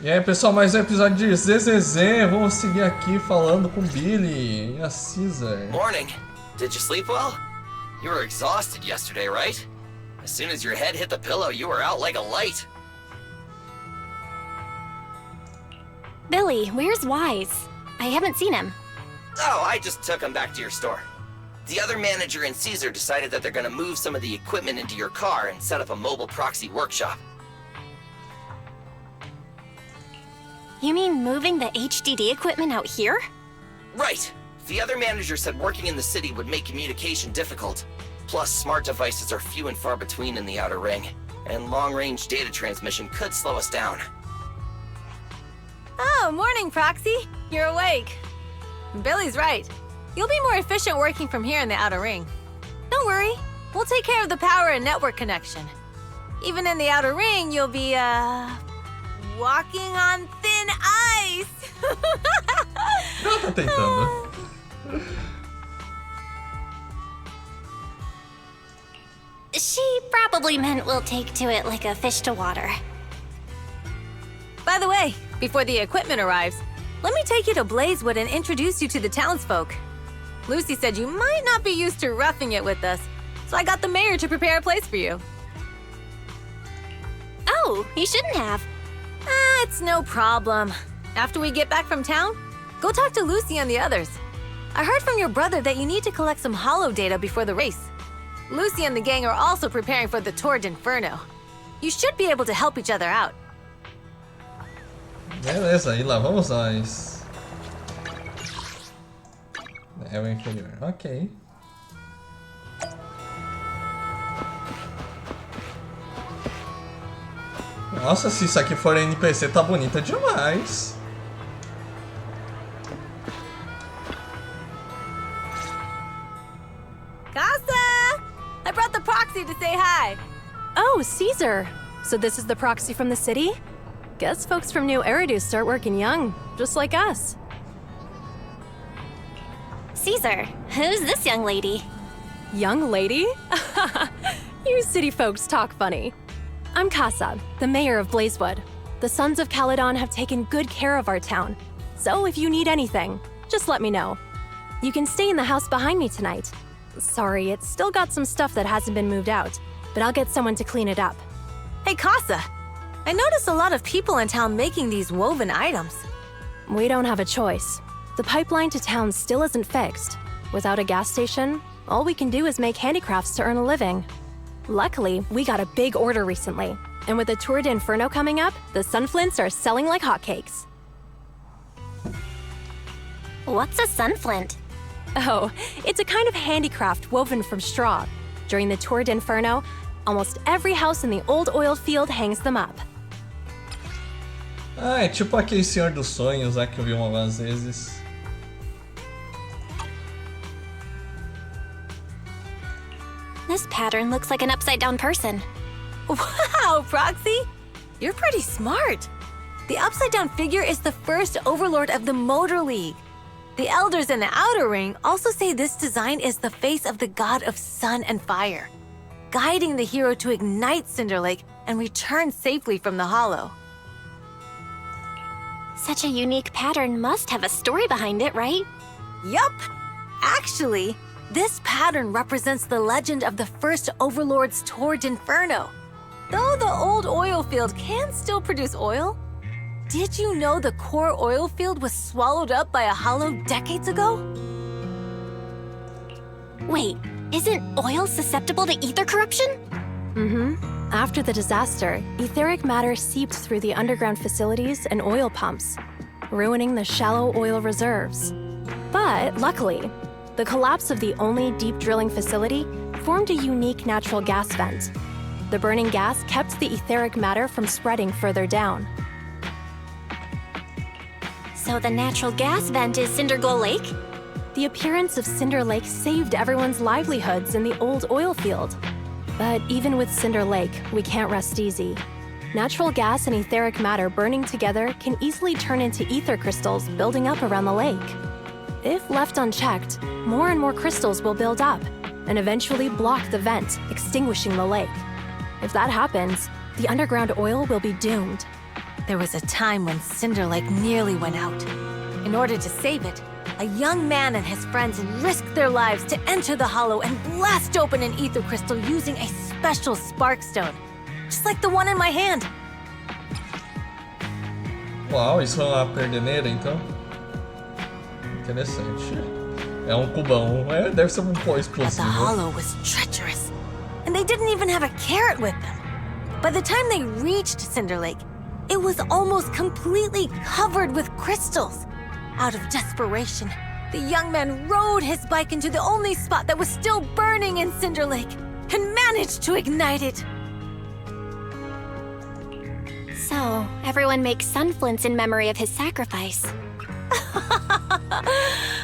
E aí, pessoal, mais um episódio de ZZZ. Vamos seguir aqui falando com o Billy e a Caesar. Morning. Did you sleep well? You were exhausted yesterday, right? As soon as your head hit the pillow, you were out like a light. Billy, where's Wise? I haven't seen him. Oh, I just took him back to your store. The other manager and Caesar decided that they're gonna move some of the equipment into your car and set up a mobile proxy workshop. You mean moving the HDD equipment out here? Right. The other manager said working in the city would make communication difficult. Plus, smart devices are few and far between in the Outer Ring, and long-range data transmission could slow us down. Oh, morning, Proxy. You're awake. Billy's right. You'll be more efficient working from here in the Outer Ring. Don't worry. We'll take care of the power and network connection. Even in the Outer Ring, you'll be, walking on thin ice. Ela tá tentando. She probably meant we'll take to it like a fish to water. By the way, before the equipment arrives, let me take you to Blazewood and introduce you to the townsfolk. Lucy said you might not be used to roughing it with us, so I got the mayor to prepare a place for you. Oh, you shouldn't have. It's no problem. After we get back from town, go talk to Lucy and the others. I heard from your brother that you need to collect some holo data before the race. Lucy and the gang are also preparing for the Tour d'Inferno. You should be able to help each other out. Beleza, e lá vamos nós. É o inferior, ok. Nossa, se isso aqui for NPC, tá bonita demais. Casa! I brought the proxy to say hi. Oh, Caesar! So this is the proxy from the city? Guess folks from New Eridu start working young, just like us. Caesar, who's this young lady? Young lady? You city folks talk funny. I'm Casa, the mayor of Blazewood. The Sons of Caledon have taken good care of our town, so if you need anything, just let me know. You can stay in the house behind me tonight. Sorry, it's still got some stuff that hasn't been moved out, but I'll get someone to clean it up. Hey, Casa. I noticed a lot of people in town making these woven items. We don't have a choice. The pipeline to town still isn't fixed. Without a gas station, all we can do is make handicrafts to earn a living. Luckily, we got a big order recently, and with the Tour d'Inferno coming up, the sunflints are selling like hotcakes. What's a sunflint? Oh, it's a kind of handicraft woven from straw. During the Tour d'Inferno, almost every house in the old oil field hangs them up. Ah, é tipo aquele Senhor dos Sonhos lá que eu vi algumas vezes. This pattern looks like an upside-down person. Wow, Proxy! You're pretty smart. The upside-down figure is the first overlord of the Motor League. The elders in the Outer Ring also say this design is the face of the god of sun and fire, guiding the hero to ignite Cinder Lake and return safely from the hollow. Such a unique pattern must have a story behind it, right? Yup! Actually, this pattern represents the legend of the first Overlord's Tour d'Inferno. Though the old oil field can still produce oil, did you know the core oil field was swallowed up by a hollow decades ago? Wait, isn't oil susceptible to ether corruption? Mm-hmm. After the disaster, etheric matter seeped through the underground facilities and oil pumps, ruining the shallow oil reserves. But luckily, the collapse of the only deep drilling facility formed a unique natural gas vent. The burning gas kept the etheric matter from spreading further down. So the natural gas vent is Cinderglow Lake? The appearance of Cinder Lake saved everyone's livelihoods in the old oil field. But even with Cinder Lake, we can't rest easy. Natural gas and etheric matter burning together can easily turn into ether crystals building up around the lake. If left unchecked, more and more crystals will build up and eventually block the vent, extinguishing the lake. If that happens, the underground oil will be doomed. There was a time when Cinder Lake nearly went out. In order to save it, a young man and his friends risked their lives to enter the hollow and blast open an ether crystal using a special spark stone, just like the one in my hand. Uau, isso é uma perdeneira então? Interessante. É um cubão. É, deve ser um pó But the explosivo. hollow was treacherous, and they didn't even have a carrot with them. By the time they reached Cinder Lake, it was almost completely covered with crystals. Out of desperation, the young man rode his bike into the only spot that was still burning in Cinder Lake and managed to ignite it. So, everyone makes sun flints in memory of his sacrifice.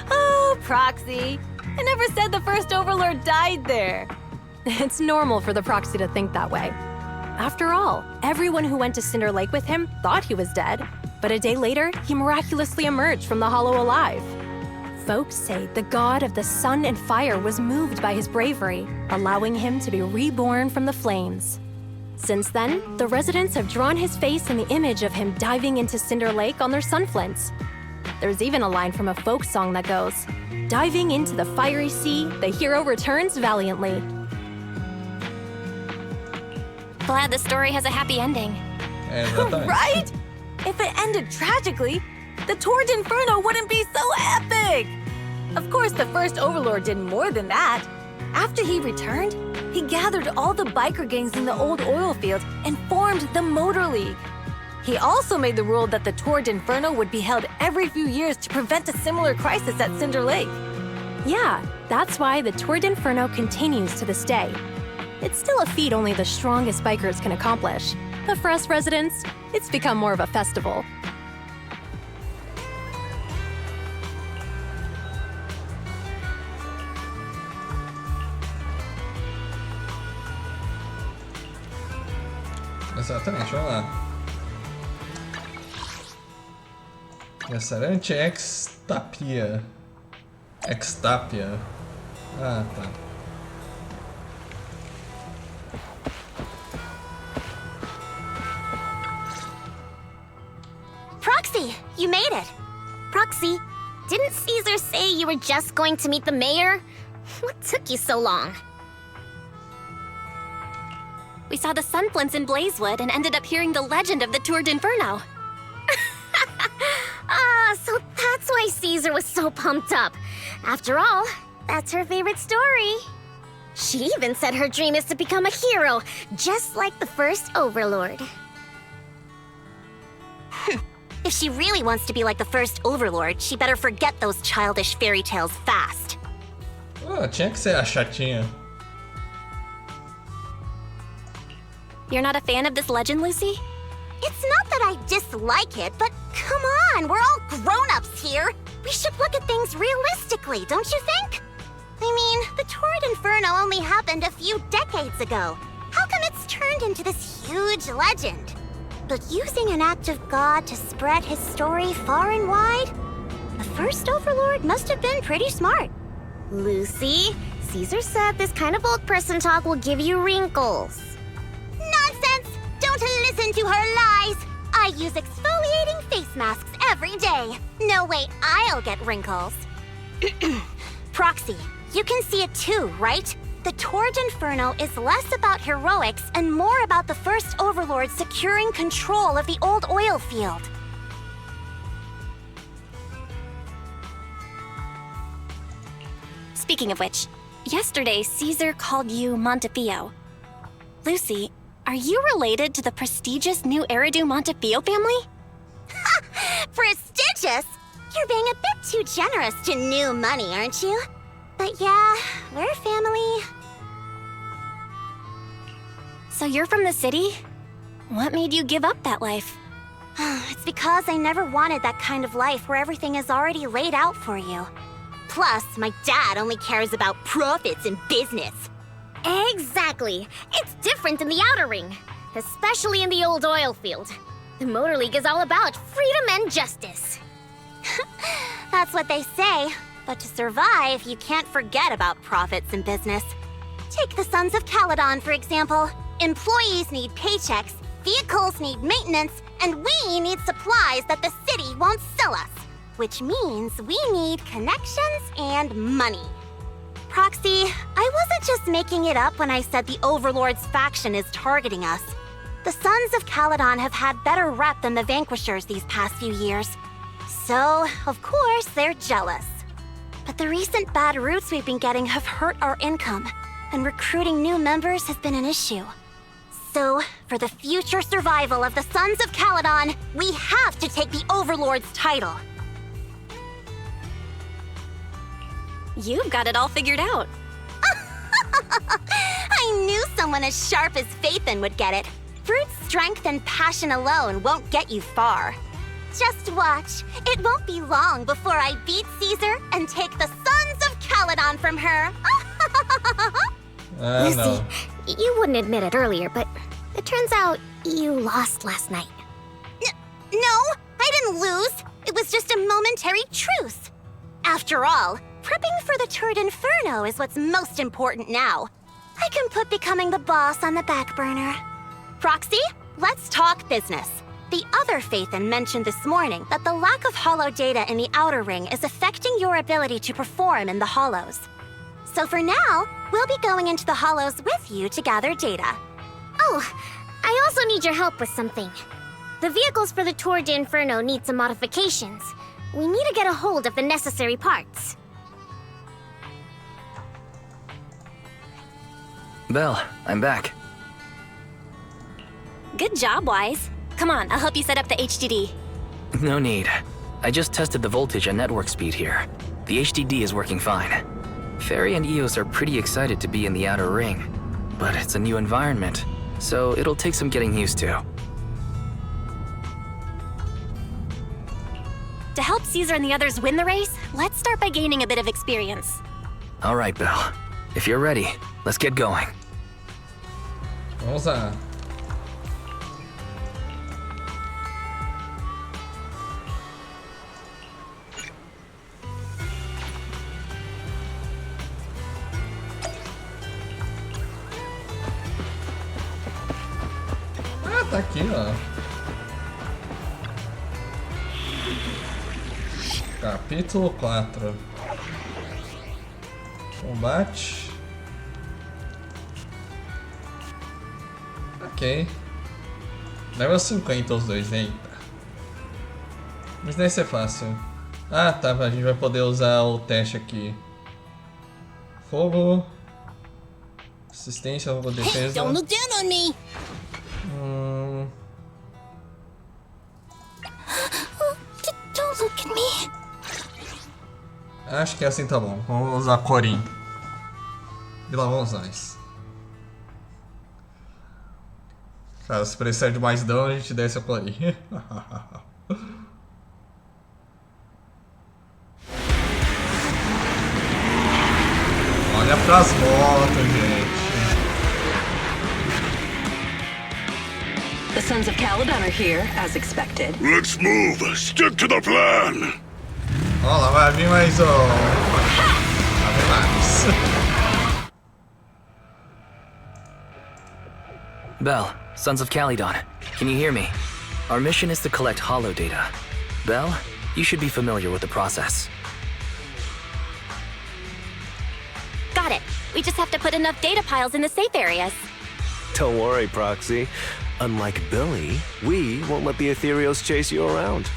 Oh, Proxy. I never said the first Overlord died there. It's normal for the proxy to think that way. After all, everyone who went to Cinder Lake with him thought he was dead, but a day later, he miraculously emerged from the hollow alive. Folks say the god of the sun and fire was moved by his bravery, allowing him to be reborn from the flames. Since then, the residents have drawn his face in the image of him diving into Cinder Lake on their sunflints. There's even a line from a folk song that goes, "Diving into the fiery sea, the hero returns valiantly." Glad the story has a happy ending. É, exatamente. Right? If it ended tragically, the Tour d'Inferno wouldn't be so epic! Of course, the first Overlord did more than that. After he returned, he gathered all the biker gangs in the old oil field and formed the Motor League. He also made the rule that the Tour d'Inferno would be held every few years to prevent a similar crisis at Cinder Lake. Yeah, that's why the Tour d'Inferno continues to this day. It's still a feat only the strongest bikers can accomplish. But for us residents, it's become more of a festival. Exatamente, vamos lá. Restaurante Extapia. Extapia. Ah, tá. Proxy, you made it. Proxy, didn't Caesar say you were just going to meet the mayor? What took you so long? We saw the sunflints in Blazewood and ended up hearing the legend of the Tour d'Inferno. So that's why Caesar was so pumped up. After all, that's her favorite story. She even said her dream is to become a hero, just like the first Overlord. If she really wants to be like the first Overlord, she better forget those childish fairy tales fast. Ah, tinha que ser a chatinha. You're not a fan of this legend, Lucy? It's not that I dislike it, but come on, we're all grown-ups here. We should look at things realistically, don't you think? I mean, the Tour d'Inferno only happened a few decades ago. How come it's turned into this huge legend? But using an act of God to spread his story far and wide? The first Overlord must have been pretty smart. Lucy, Caesar said this kind of old person talk will give you wrinkles. Nonsense! Don't listen to her lies! I use exfoliating face masks every day. No way I'll get wrinkles. Proxy, you can see it too, right? The Tour d'Inferno is less about heroics and more about the first Overlord securing control of the old oil field. Speaking of which, yesterday Caesar called you Montefiore. Lucy, are you related to the prestigious new Eridu Montefiore family? Prestigious? You're being a bit too generous to new money, aren't you? But yeah, we're family. So you're from the city? What made you give up that life? It's because I never wanted that kind of life where everything is already laid out for you. Plus, my dad only cares about profits and business. Exactly. It's different in the Outer Ring, especially in the old oil field. The Motor League is all about freedom and justice. That's what they say. But to survive, you can't forget about profits and business. Take the Sons of Caledon, for example. Employees need paychecks, vehicles need maintenance, And we need supplies that the city won't sell us. Which means we need connections and money. Proxy, I wasn't just making it up when I said the Overlord's faction is targeting us. The Sons of Caledon have had better rep than the Vanquishers these past few years. So, of course, they're jealous. But the recent bad routes we've been getting have hurt our income, and recruiting new members has been an issue. So, for the future survival of the Sons of Caledon, we have to take the Overlord's title. You've got it all figured out. I knew someone as sharp as Phaethon would get it. Brute strength and passion alone won't get you far. Just watch. It won't be long before I beat Caesar and take the Sons of Caledon from her. No. You wouldn't admit it earlier, but it turns out you lost last night. No, I didn't lose. It was just a momentary truce. After all, prepping for the Tour d'Inferno is what's most important now. I can put becoming the boss on the back burner. Proxy, let's talk business. The other Phaethon mentioned this morning that the lack of hollow data in the Outer Ring is affecting your ability to perform in the Hollows. So for now, we'll be going into the Hollows with you to gather data. Oh, I also need your help with something. The vehicles for the Tour d'Inferno need some modifications. We need to get a hold of the necessary parts. Belle, I'm back. Good job, Wise. Come on, I'll help you set up the HDD. No need. I just tested the voltage and network speed here. The HDD is working fine. Fairy and Eos are pretty excited to be in the Outer Ring, but it's a new environment, so it'll take some getting used to. To help Caesar and the others win the race, let's start by gaining a bit of experience. All right, Belle. If you're ready, let's get going. Vamos lá. Ah, tá aqui, ó. Capítulo 4. Combate. Ok. Level 50 os dois, eita. Mas deve ser fácil. Ah, tá, a gente vai poder usar o teste aqui. Fogo. Assistência, fogo, defesa. Don't look down on me! Don't look at me! Acho que assim tá bom. Vamos usar Corim. E lá vamos nós. Cara, se precisar de mais dano, a gente desce a Corim. Olha pras motos, gente. The Sons of Caledon are here, as expected. Let's move. Stick to the plan. Ó, lá vai vir mais um. Lá vem mais. Belle, Sons of Caledon, can you hear me? Our mission is to collect hollow data. Belle, you should be familiar with the process. Got it. We just have to put enough data piles in the safe areas. Don't worry, Proxy. Unlike Billy, we won't let the Ethereals chase you around.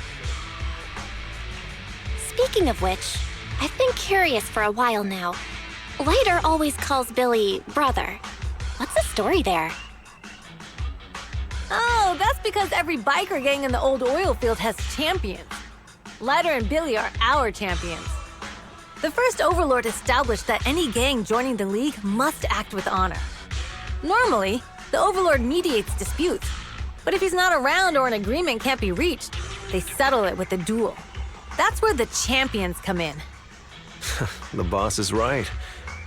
Speaking of which, I've been curious for a while now. Lighter always calls Billy brother. What's the story there? Oh, that's because every biker gang in the old oil field has champions. Lighter and Billy are our champions. The first Overlord established that any gang joining the League must act with honor. Normally, the Overlord mediates disputes, but if he's not around or an agreement can't be reached, they settle it with a duel. That's where the champions come in. The boss is right.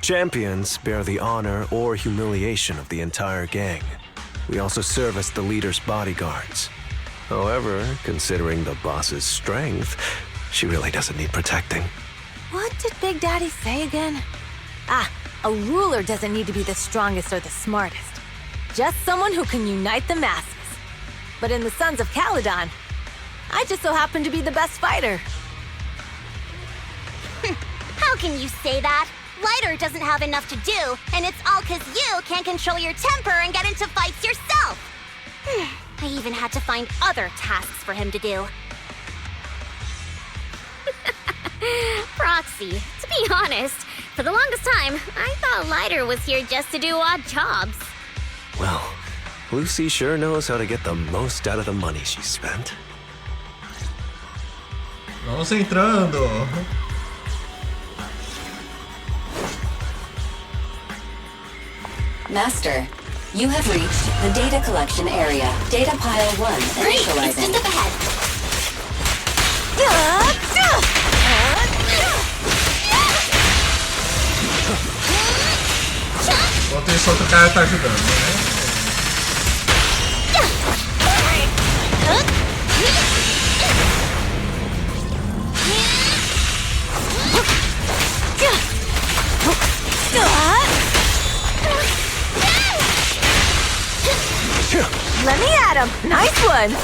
Champions bear the honor or humiliation of the entire gang. We also serve as the leader's bodyguards. However, considering the boss's strength, she really doesn't need protecting. What did Big Daddy say again? Ah, a ruler doesn't need to be the strongest or the smartest. Just someone who can unite the masses. But in the Sons of Caledon, I just so happen to be the best fighter. How can you say that? Lighter doesn't have enough to do, and it's all 'cause you can't control your temper and get into fights yourself. I even had to find other tasks for him to do. Proxy, to be honest, for the longest time, I thought Lighter was here just to do odd jobs. Well, Lucy sure knows how to get the most out of the money she spent. Vamos entrando. Master, you have reached the data collection area. Data pile 1 initializing. Great, it's just up ahead. Enquanto isso, outro cara tá ajudando, né? Let me at him. Nice one.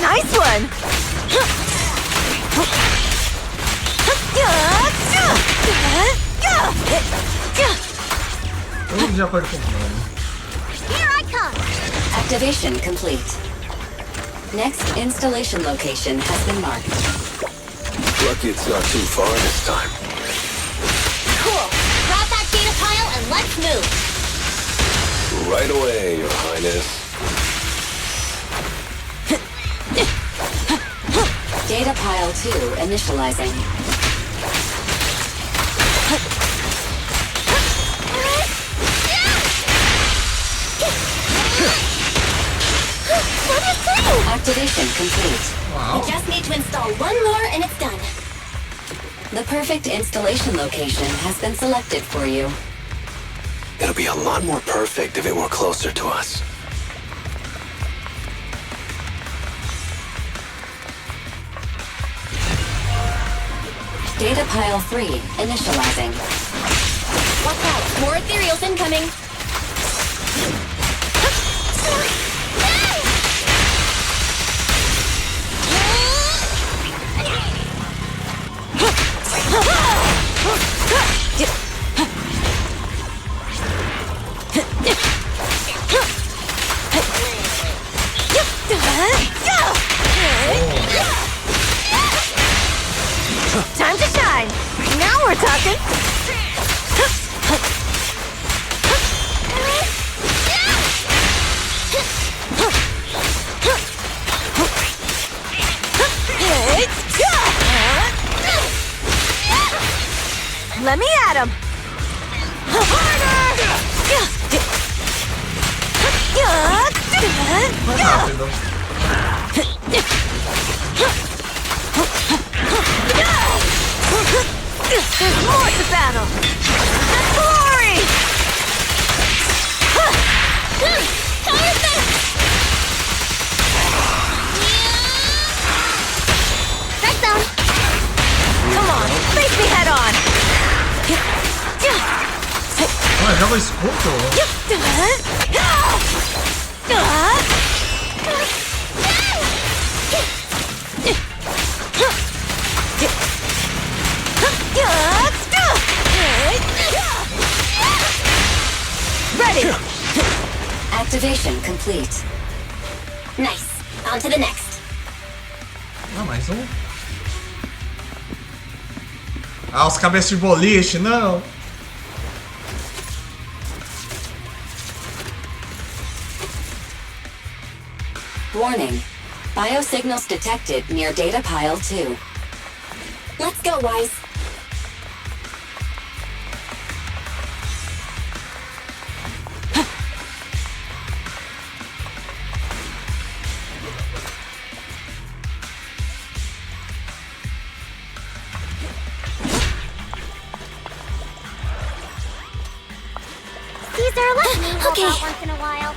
Nice one. Já pode comprar. Here I come. Activation complete. Next installation location has been marked. Lucky it's not too far this time. Cool. Grab that data pile and let's move. Right away, Your Highness. Data pile 2 initializing. Activation complete. Wow. We just need to install one more and it's done. The perfect installation location has been selected for you. It'll be a lot more perfect if it were closer to us. Data pile 3 initializing. Watch out, more ethereals incoming. Time to shine. Now we're talking. Let me at him. Rápido. There's more to battle. Glory! Red zone. Come on, face me head on. Ah, joga escudo. Ready. Activation complete. Nice. On to the next. Ah, mais um. Ah, os cabeças de boliche, não. Warning. Biosignals detected near data pile 2. Let's go, Wise. Caesar, let me help out once in a while.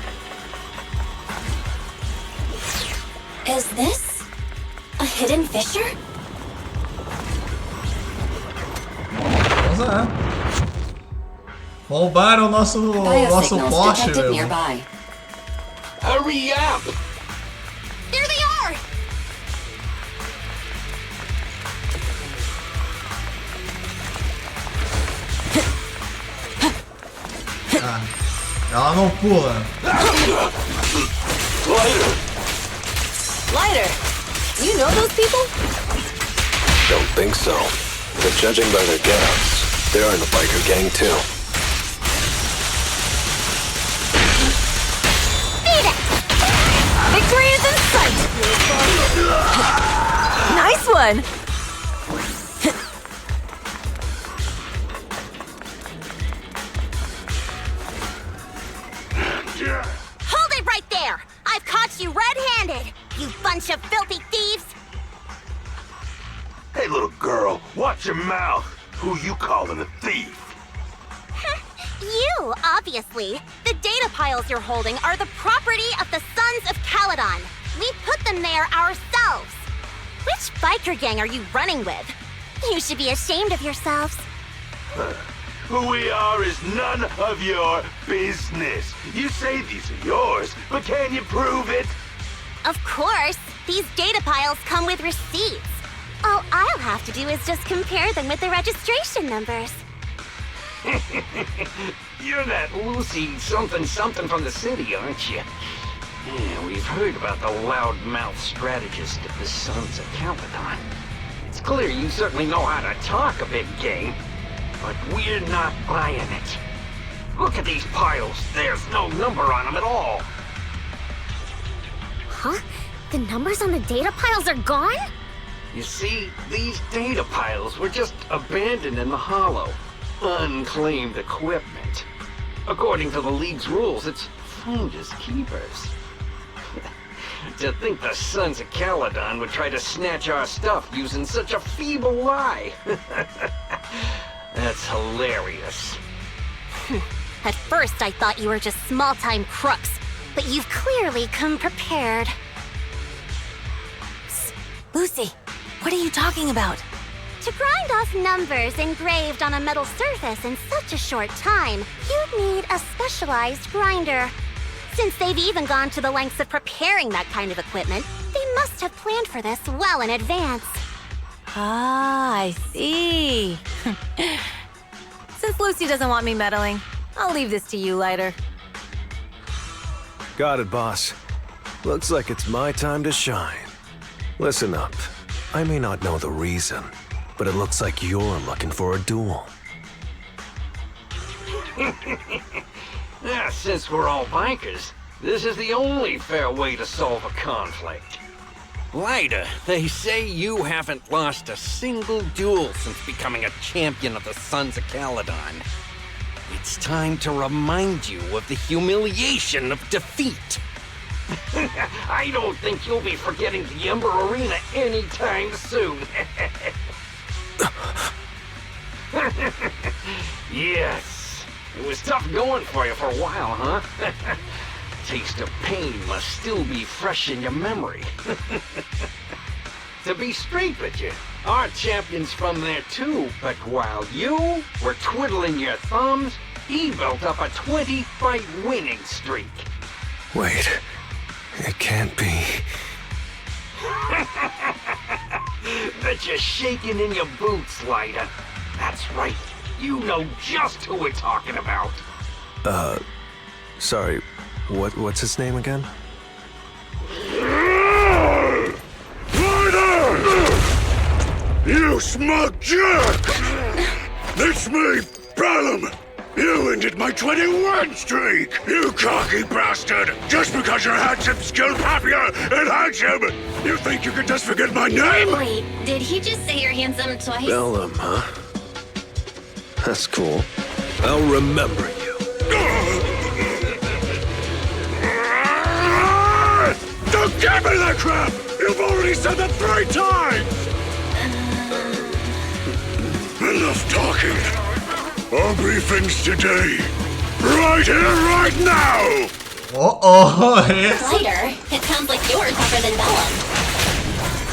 Is this a hidden fissure? usar. Roubaram o nosso poste, detected meu. nearby. Hurry up! There they are! Ah, ela não pula. Lighter, you know those people? Don't think so. But judging by their get-ups, they're in the biker gang too. Victory is in sight! Nice one! Hold it right there! I've caught you red-handed, you bunch of filthy thieves! Hey, little girl, watch your mouth. Who you calling a thief? You, obviously. The data piles you're holding are the property of the Sons of Caledon. We put them there ourselves. Which biker gang are you running with? You should be ashamed of yourselves. Who we are is none of your business. You say these are yours, but can you prove it? Of course, these data piles come with receipts. All I'll have to do is just compare them with the registration numbers. You're that Lucy something from the city, aren't you? Yeah, we've heard about the loudmouth strategist of the Sons of Caledon. It's clear you certainly know how to talk a big game, but we're not buying it. Look at these piles. There's no number on them at all. Huh? The numbers on the data piles are gone? You see, these data piles were just abandoned in the hollow. Unclaimed equipment. According to the League's rules, it's finders keepers. To think the Sons of Caledon would try to snatch our stuff using such a feeble lie. That's hilarious. At first, I thought you were just small-time crooks, but you've clearly come prepared. Psst. Lucy, what are you talking about? To grind off numbers engraved on a metal surface in such a short time, you'd need a specialized grinder. Since they've even gone to the lengths of preparing that kind of equipment, they must have planned for this well in advance. Ah, I see. Since Lucy doesn't want me meddling, I'll leave this to you, Lighter. Got it, boss. Looks like it's my time to shine. Listen up. I may not know the reason, but it looks like you're looking for a duel. Since we're all bikers, this is the only fair way to solve a conflict. Lighter, they say you haven't lost a single duel since becoming a champion of the Sons of Caledon. It's time to remind you of the humiliation of defeat. I don't think you'll be forgetting the Ember Arena anytime soon. Yes, it was tough going for you for a while, huh? Taste of pain must still be fresh in your memory. To be straight with you, our champion's from there too, but while you were twiddling your thumbs, he built up a 20-fight winning streak. Wait, it can't be. Bet you're shaking in your boots, Lighter. That's right, you know just who we're talking about. Sorry, what's his name again? You smug jerk! It's me, Bellum! You ended my 21 streak! You cocky bastard! Just because you're handsome, skilled, happier, and handsome! You think you can just forget my name? Wait, did he just say you're handsome twice? Bellum, huh? That's cool. I'll remember you. Don't give me that crap! You've already said that 3 times! Enough talking. Our briefings today. Right here, right now! Lighter, it sounds like you're tougher than Bellum.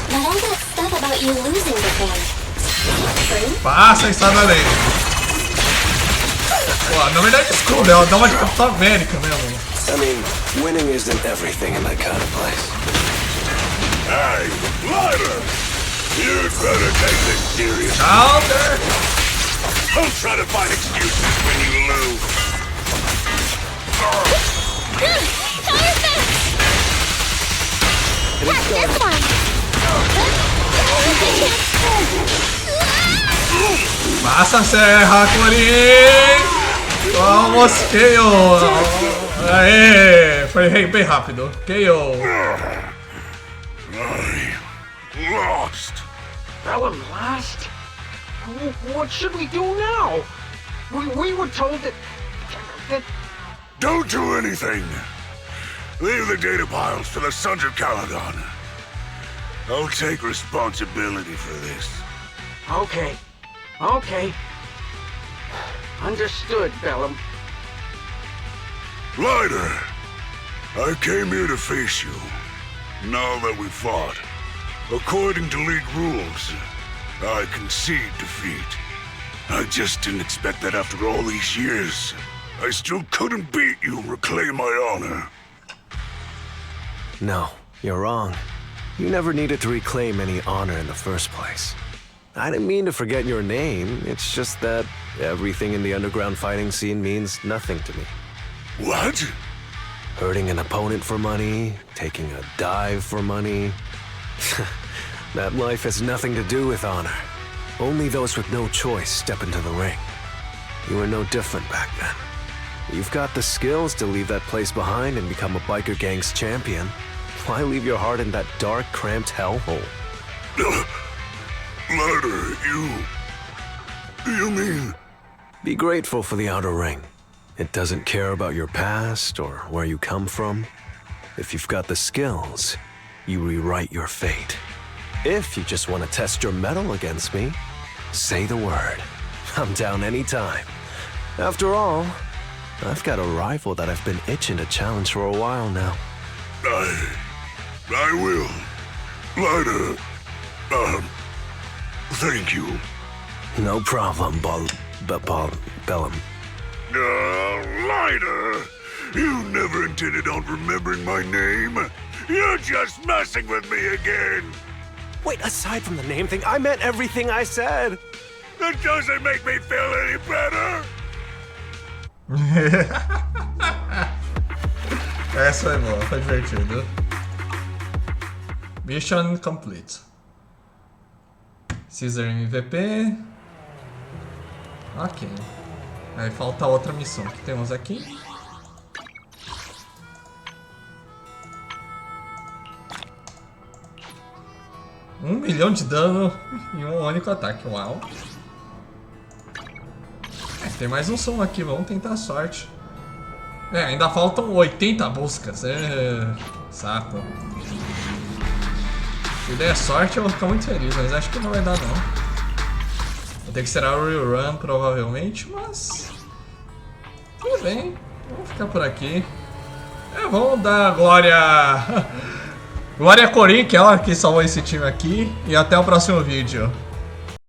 But all that stuff about you losing the thing, true? Passa a estada dele. Pô, na verdade, escudo, ela dá uma de Capitão América mesmo. I mean, winning isn't everything in that kind of place. Hey, Glider! You'd better take this seriously. Counter! Don't try to find excuses when you lose. Catch this one! Passa a serra, Corin! Ó, mosqueio! Aê! Foi bem rápido. KO. I lost. Bellum lost? What should we do now? We were told that... Don't do anything. Leave the data piles to the Sons of Caledon. I'll take responsibility for this. Okay. Okay. Understood, Bellum. Glider, I came here to face you. Now that we fought, according to League rules, I concede defeat. I just didn't expect that after all these years, I still couldn't beat you and reclaim my honor. No, you're wrong. You never needed to reclaim any honor in the first place. I didn't mean to forget your name, it's just that everything in the underground fighting scene means nothing to me. What? Hurting an opponent for money, taking a dive for money. That life has nothing to do with honor. Only those with no choice step into the ring. You were no different back then. You've got the skills to leave that place behind and become a biker gang's champion. Why leave your heart in that dark, cramped hellhole? Glider, you mean... Be grateful for the outer ring. It doesn't care about your past or where you come from. If you've got the skills, you rewrite your fate. If you just want to test your mettle against me, say the word. I'm down anytime. After all, I've got a rival that I've been itching to challenge for a while now. I will. Glider, thank you. No problem, Bellum. Glider! You never intended on remembering my name. You're just messing with me again. Wait, aside from the name thing, I meant everything I said. That doesn't make me feel any better. Essa foi boa, foi divertido. Mission complete. Caesar MVP. Ok. Aí falta outra missão que temos aqui. $1 milhão de dano em um único ataque, uau. Tem mais um som aqui, vamos tentar a sorte. Ainda faltam 80 buscas, saco. Se der sorte eu vou ficar muito feliz, mas acho que não vai dar não. Vou ter que ser a rerun provavelmente, mas... tudo bem, vamos ficar por aqui. Vamos dar glória... glória a Corin, que é ela que salvou esse time aqui. E até o próximo vídeo.